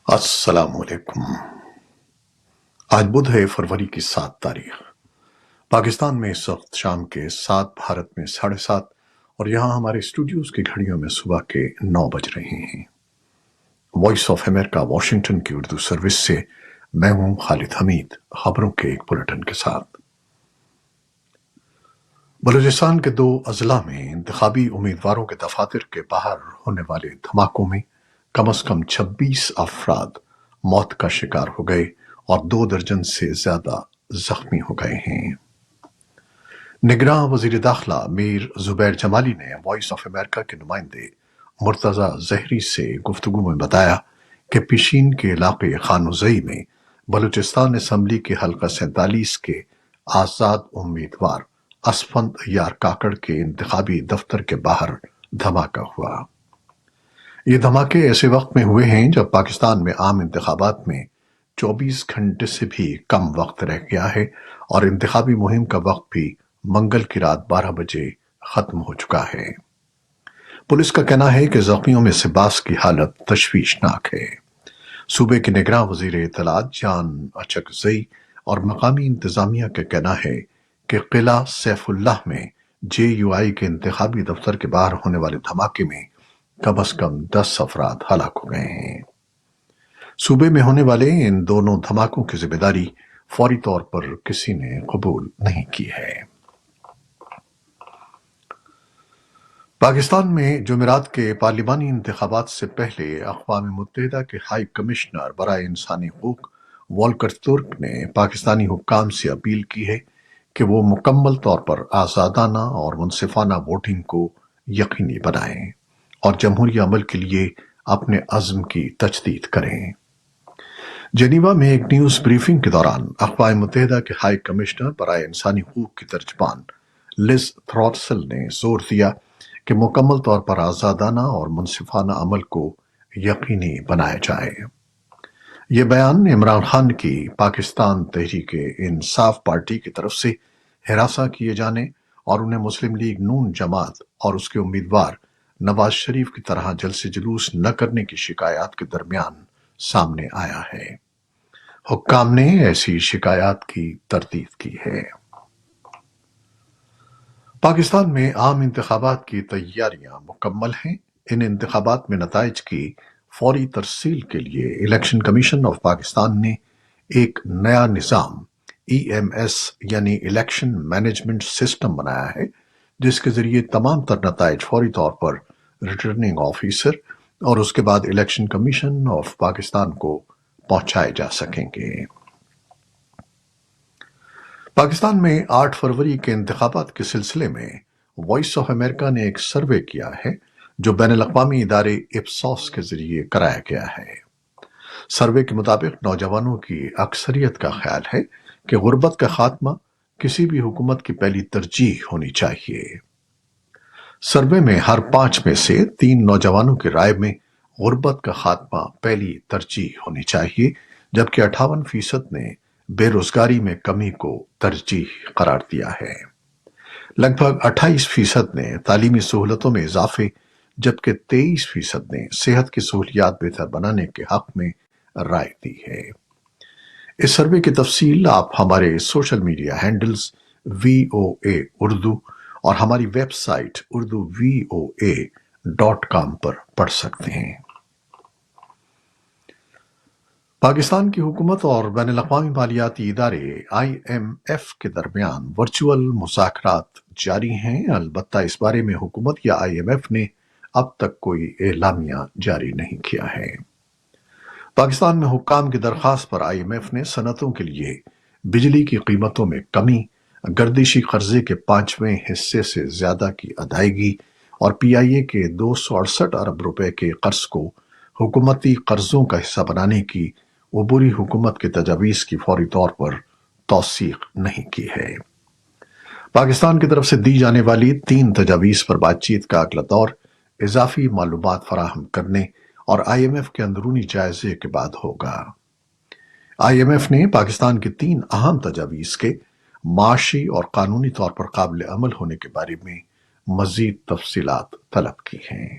السلام علیکم۔ آج بدھ ہے، فروری کی 7 تاریخ۔ پاکستان میں اس وقت شام کے 7، بھارت میں 7:30، اور یہاں ہمارے اسٹوڈیوز کی گھڑیوں میں صبح کے 9 بج رہے ہیں۔ وائس آف امریکہ واشنگٹن کی اردو سروس سے میں ہوں خالد حمید، خبروں کے ایک بلٹن کے ساتھ۔ بلوچستان کے 2 اضلاع میں انتخابی امیدواروں کے دفاتر کے باہر ہونے والے دھماکوں میں کم از کم 26 افراد موت کا شکار ہو گئے اور 2 درجن سے زیادہ زخمی ہو گئے ہیں۔ نگراں وزیر داخلہ میر زبیر جمالی نے وائس آف امریکہ کے نمائندے مرتضی زہری سے گفتگو میں بتایا کہ پیشین کے علاقے خانوزئی میں بلوچستان اسمبلی کے حلقہ 47 کے آزاد امیدوار اسفند یار کاکڑ کے انتخابی دفتر کے باہر دھماکہ ہوا۔ یہ دھماکے ایسے وقت میں ہوئے ہیں جب پاکستان میں عام انتخابات میں 24 گھنٹے سے بھی کم وقت رہ گیا ہے اور انتخابی مہم کا وقت بھی منگل کی رات 12 بجے ختم ہو چکا ہے۔ پولیس کا کہنا ہے کہ زخمیوں میں سے بعض کی حالت تشویشناک ہے۔ صوبے کے نگراں وزیر اطلاعات جان اچکزئی اور مقامی انتظامیہ کا کہنا ہے کہ قلعہ سیف اللہ میں JUI کے انتخابی دفتر کے باہر ہونے والے دھماکے میں کم از کم 10 افراد ہلاک ہو گئے ہیں۔ صوبے میں ہونے والے ان دونوں دھماکوں کی ذمہ داری فوری طور پر کسی نے قبول نہیں کی ہے۔ پاکستان میں جمعرات کے پارلیمانی انتخابات سے پہلے اقوام متحدہ کے ہائی کمشنر برائے انسانی حقوق والکر ترک نے پاکستانی حکام سے اپیل کی ہے کہ وہ مکمل طور پر آزادانہ اور منصفانہ ووٹنگ کو یقینی بنائیں اور جمہوری عمل کے لیے اپنے عزم کی تجدید کریں۔ جنیوا میں ایک نیوز بریفنگ کے دوران اقوام متحدہ کے ہائی کمشنر برائے انسانی حقوق کی ترجمان لز تھروٹسل نے زور دیا کہ مکمل طور پر آزادانہ اور منصفانہ عمل کو یقینی بنایا جائے۔ یہ بیان عمران خان کی پاکستان تحریک انصاف پارٹی کی طرف سے ہراساں کیے جانے اور انہیں مسلم لیگ نون جماعت اور اس کے امیدوار نواز شریف کی طرح جلسے جلوس نہ کرنے کی شکایات کے درمیان سامنے آیا ہے۔ حکام نے ایسی شکایات کی تردید کی ہے۔ پاکستان میں عام انتخابات کی تیاریاں مکمل ہیں۔ ان انتخابات میں نتائج کی فوری ترسیل کے لیے الیکشن کمیشن آف پاکستان نے ایک نیا نظام EMS یعنی الیکشن مینجمنٹ سسٹم بنایا ہے، جس کے ذریعے تمام تر نتائج فوری طور پر ریٹرننگ آفیسر اور اس کے بعد الیکشن کمیشن آف پاکستان کو پہنچائے جا سکیں گے۔ پاکستان میں 8 فروری کے انتخابات کے سلسلے میں وائس آف امریکہ نے ایک سروے کیا ہے جو بین الاقوامی ادارے اپسوس کے ذریعے کرایا گیا ہے۔ سروے کے مطابق نوجوانوں کی اکثریت کا خیال ہے کہ غربت کا خاتمہ کسی بھی حکومت کی پہلی ترجیح ہونی چاہیے۔ سروے میں ہر 5 میں سے 3 نوجوانوں کی رائے میں غربت کا خاتمہ پہلی ترجیح ہونی چاہیے، جبکہ 58% نے بے روزگاری میں کمی کو ترجیح قرار دیا ہے۔ لگ بھگ 28% نے تعلیمی سہولتوں میں اضافے، جبکہ 23% نے صحت کی سہولیات بہتر بنانے کے حق میں رائے دی ہے۔ اس سروے کی تفصیل آپ ہمارے social media handles VOA Urdu اور ہماری ویب سائٹ urduvoa.com پر پڑھ سکتے ہیں۔ پاکستان کی حکومت اور بین الاقوامی مالیاتی ادارے IMF کے درمیان ورچوئل مذاکرات جاری ہیں، البتہ اس بارے میں حکومت یا IMF نے اب تک کوئی اعلامیہ جاری نہیں کیا ہے۔ پاکستان میں حکام کی درخواست پر IMF نے صنعتوں کے لیے بجلی کی قیمتوں میں کمی، گردشی قرضے کے 5ویں حصے سے زیادہ کی ادائیگی اور PIA کے 268 ارب روپے کے قرض کو حکومتی قرضوں کا حصہ بنانے کی عبوری حکومت کی تجاویز کی فوری طور پر توثیق نہیں کی ہے۔ پاکستان کی طرف سے دی جانے والی 3 تجاویز پر بات چیت کا اگلا دور اضافی معلومات فراہم کرنے اور IMF کے اندرونی جائزے کے بعد ہوگا۔ IMF نے پاکستان کی 3 اہم تجاویز کے معاشی اور قانونی طور پر قابل عمل ہونے کے بارے میں مزید تفصیلات طلب کی ہیں۔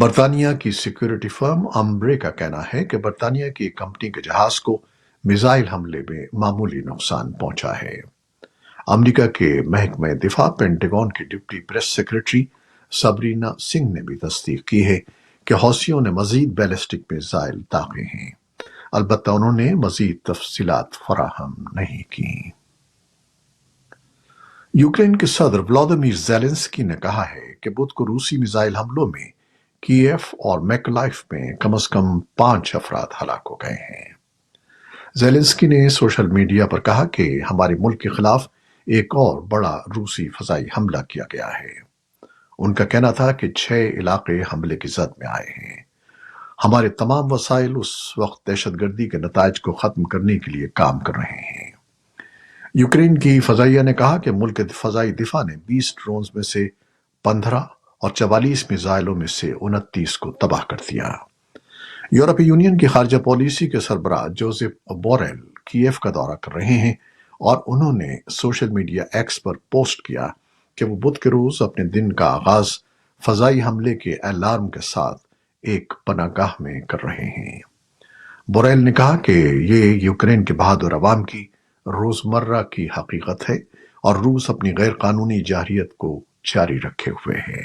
برطانیہ کی سیکورٹی فرم امبرے کا کہنا ہے کہ برطانیہ کی ایک کمپنی کے جہاز کو میزائل حملے میں معمولی نقصان پہنچا ہے۔ امریکہ کے محکمہ دفاع پینٹاگون کی deputy press secretary Sabrina Singh نے بھی تصدیق کی ہے کہ حوثیوں نے مزید بیلسٹک میزائل داغے ہیں، البتہ انہوں نے مزید تفصیلات فراہم نہیں کی۔ یوکرین کے صدر ولادیمیر زیلنسکی نے کہا ہے کہ بدھ کو روسی میزائل حملوں میں کیف اور میکولائف میں کم از کم 5 افراد ہلاک ہو گئے ہیں۔ زیلنسکی نے سوشل میڈیا پر کہا کہ ہمارے ملک کے خلاف ایک اور بڑا روسی فضائی حملہ کیا گیا ہے۔ ان کا کہنا تھا کہ 6 علاقے حملے کی زد میں آئے ہیں۔ ہمارے تمام وسائل اس وقت دہشت گردی کے نتائج کو ختم کرنے کے لیے کام کر رہے ہیں۔ یوکرین کی فضائیہ نے کہا کہ ملک کے فضائی دفاع نے 20 ڈرونز میں سے 15 اور 44 میزائلوں میں سے 29 کو تباہ کر دیا۔ یورپی یونین کی خارجہ پالیسی کے سربراہ جوزف بوریل کیف کا دورہ کر رہے ہیں اور انہوں نے سوشل میڈیا ایکس پر پوسٹ کیا کہ وہ بدھ کے روز اپنے دن کا آغاز فضائی حملے کے الارم کے ساتھ ایک پناہ گاہ میں کر رہے ہیں۔ بوریل نے کہا کہ یہ یوکرین کے بہادر عوام کی روزمرہ کی حقیقت ہے اور روس اپنی غیر قانونی جارحیت کو جاری رکھے ہوئے ہے۔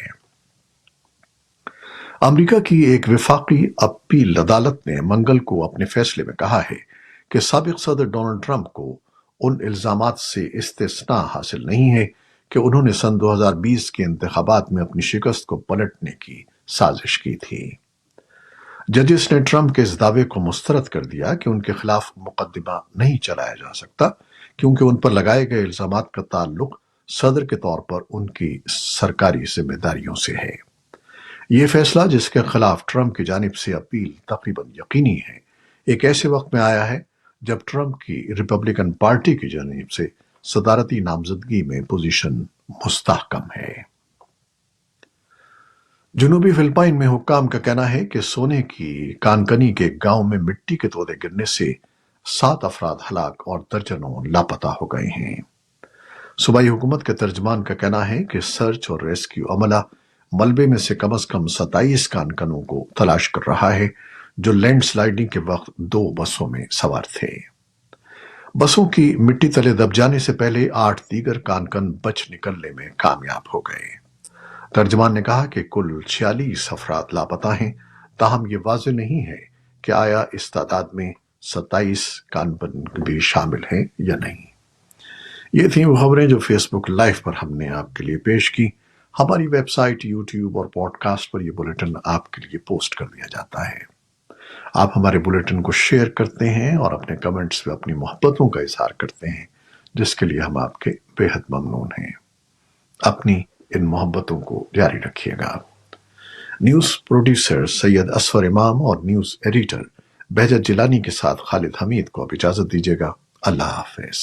امریکا کی ایک وفاقی اپیل عدالت نے منگل کو اپنے فیصلے میں کہا ہے کہ سابق صدر ڈونلڈ ٹرمپ کو ان الزامات سے استثناء حاصل نہیں ہے کہ انہوں نے سن 2020 کے انتخابات میں اپنی شکست کو پلٹنے کی سازش کی تھی۔ ججز نے ٹرمپ کے اس دعوے کو مسترد کر دیا کہ ان کے خلاف مقدمہ نہیں چلایا جا سکتا کیونکہ ان پر لگائے گئے الزامات کا تعلق صدر کے طور پر ان کی سرکاری ذمہ داریوں سے ہے۔ یہ فیصلہ، جس کے خلاف ٹرمپ کی جانب سے اپیل تقریباً یقینی ہے، ایک ایسے وقت میں آیا ہے جب ٹرمپ کی ریپبلکن پارٹی کی جانب سے صدارتی نامزدگی میں پوزیشن مستحکم ہے۔ جنوبی فلپائن میں حکام کا کہنا ہے کہ سونے کی کانکنی کے گاؤں میں مٹی کے تودے گرنے سے 7 افراد ہلاک اور درجنوں لاپتہ ہو گئے ہیں۔ صوبائی حکومت کے ترجمان کا کہنا ہے کہ سرچ اور ریسکیو عملہ ملبے میں سے کم از کم 27 کانکنوں کو تلاش کر رہا ہے جو لینڈ سلائیڈنگ کے وقت 2 بسوں میں سوار تھے۔ بسوں کی مٹی تلے دب جانے سے پہلے 8 دیگر کانکن بچ نکلنے میں کامیاب ہو گئے۔ ترجمان نے کہا کہ کل 46 افراد لاپتہ ہیں، تاہم یہ واضح نہیں ہے کہ آیا اس تعداد میں 27 کانکن بھی شامل ہیں یا نہیں۔ یہ تھیں وہ خبریں جو فیس بک لائیو پر ہم نے آپ کے لیے پیش کی۔ ہماری ویب سائٹ، یوٹیوب اور پوڈ کاسٹ پر یہ بلیٹن آپ کے لیے پوسٹ کر دیا جاتا ہے۔ آپ ہمارے بلیٹن کو شیئر کرتے ہیں اور اپنے کمنٹس میں اپنی محبتوں کا اظہار کرتے ہیں، جس کے لیے ہم آپ کے بے حد ممنون ہیں۔ اپنی ان محبتوں کو جاری رکھیے گا۔ نیوز پروڈیوسر سید اسفر امام اور نیوز ایڈیٹر بہجت جیلانی کے ساتھ خالد حمید کو اب اجازت دیجیے گا۔ اللہ حافظ۔